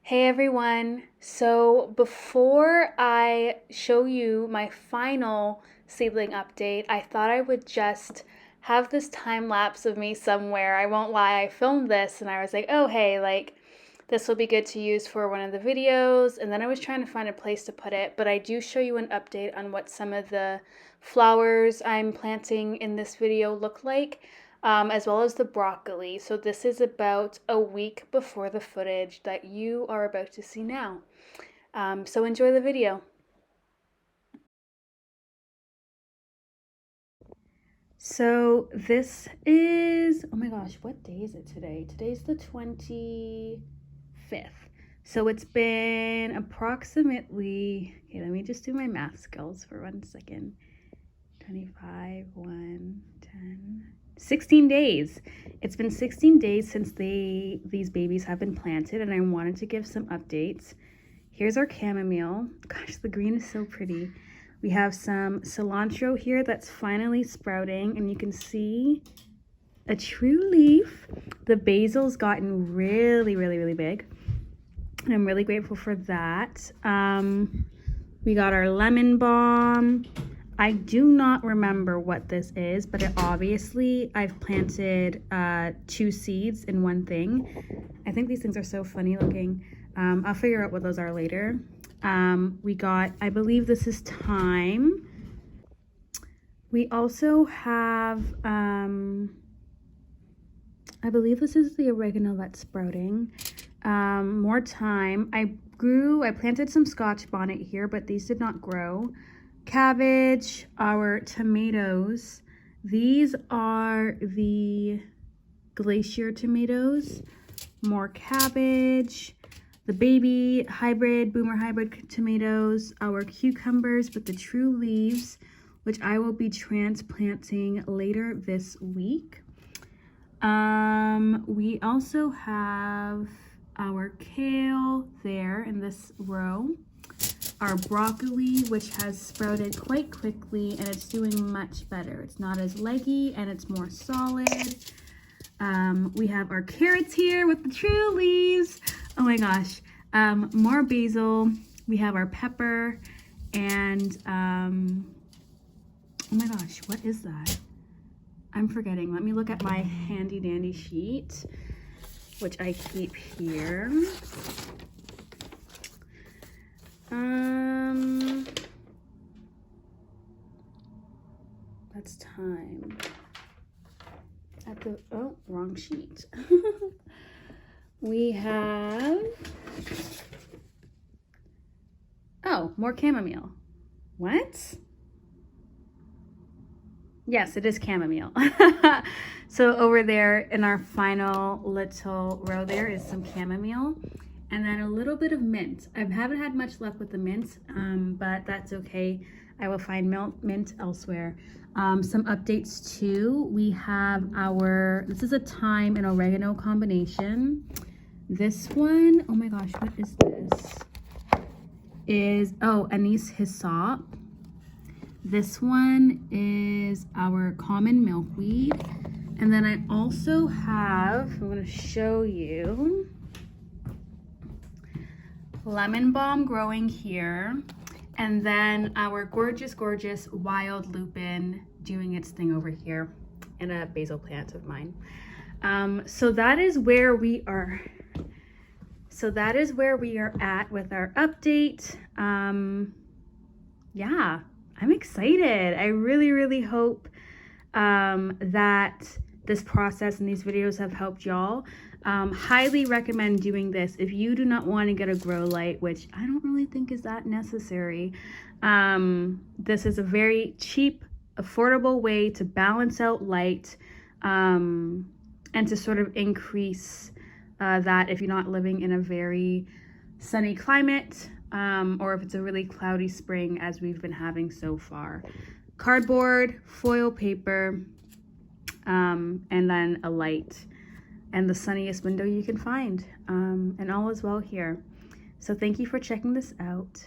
Hey everyone! So before I show you my final seedling update, I thought I would just have this time lapse of me somewhere. I won't lie, I filmed this and I was like, oh hey, this will be good to use for one of the videos. And then I was trying to find a place to put it, but I do show you an update on what some of the flowers I'm planting in this video look like. As well as the broccoli. So this is about a week before the footage that you are about to see now. So enjoy the video. So this is, oh my gosh, what day is it today? Today's the 25th. So it's been approximately, okay, let me just do my math skills for 1 second. 25, 1, 10, 16 days. It's been 16 days since these babies have been planted, and I wanted to give some updates. Here's our chamomile. Gosh, the green is so pretty. We have some cilantro here that's finally sprouting, and you can see a true leaf. The basil's gotten really big, and I'm really grateful for that. We got our lemon balm. I do not remember what this is, but obviously I've planted 2 seeds in one thing. I think these things are so funny looking. I'll figure out what those are later. We got, I believe this is thyme. We also have, I believe this is the oregano that's sprouting. More thyme. I planted some Scotch bonnet here, but these did not grow. Cabbage, our tomatoes. These are the Glacier Tomatoes. More cabbage. The baby hybrid, boomer hybrid tomatoes. Our cucumbers with the true leaves, which I will be transplanting later this week. We also have our kale there in this row. Our broccoli, which has sprouted quite quickly, and it's doing much better. It's not as leggy and it's more solid. We have our carrots here with the true leaves. Oh my gosh. More basil. We have our pepper and oh my gosh, what is that? I'm forgetting. Let me look at my handy dandy sheet, which I keep here. That's thyme. Oh, wrong sheet. We have, oh, more chamomile. What? Yes, it is chamomile. So over there in our final little row there is some chamomile. And then a little bit of mint. I haven't had much luck with the mint, but that's okay. I will find mint elsewhere. Some updates too. We have this is a thyme and oregano combination. This one, oh my gosh, what is this? Oh, Anise Hyssop. This one is our common milkweed. And then I also have, I'm gonna show you, lemon balm growing here, and then our gorgeous wild lupin doing its thing over here, and a basil plant of mine. So that is where we are. So that is where we are at with our update. Yeah, I'm excited. I really hope that this process and these videos have helped y'all. Highly recommend doing this if you do not want to get a grow light, which I don't really think is that necessary. This is a very cheap, affordable way to balance out light and to sort of increase that if you're not living in a very sunny climate or if it's a really cloudy spring as we've been having so far. Cardboard, foil paper, and then a light. And the sunniest window you can find. And all is well here. So thank you for checking this out.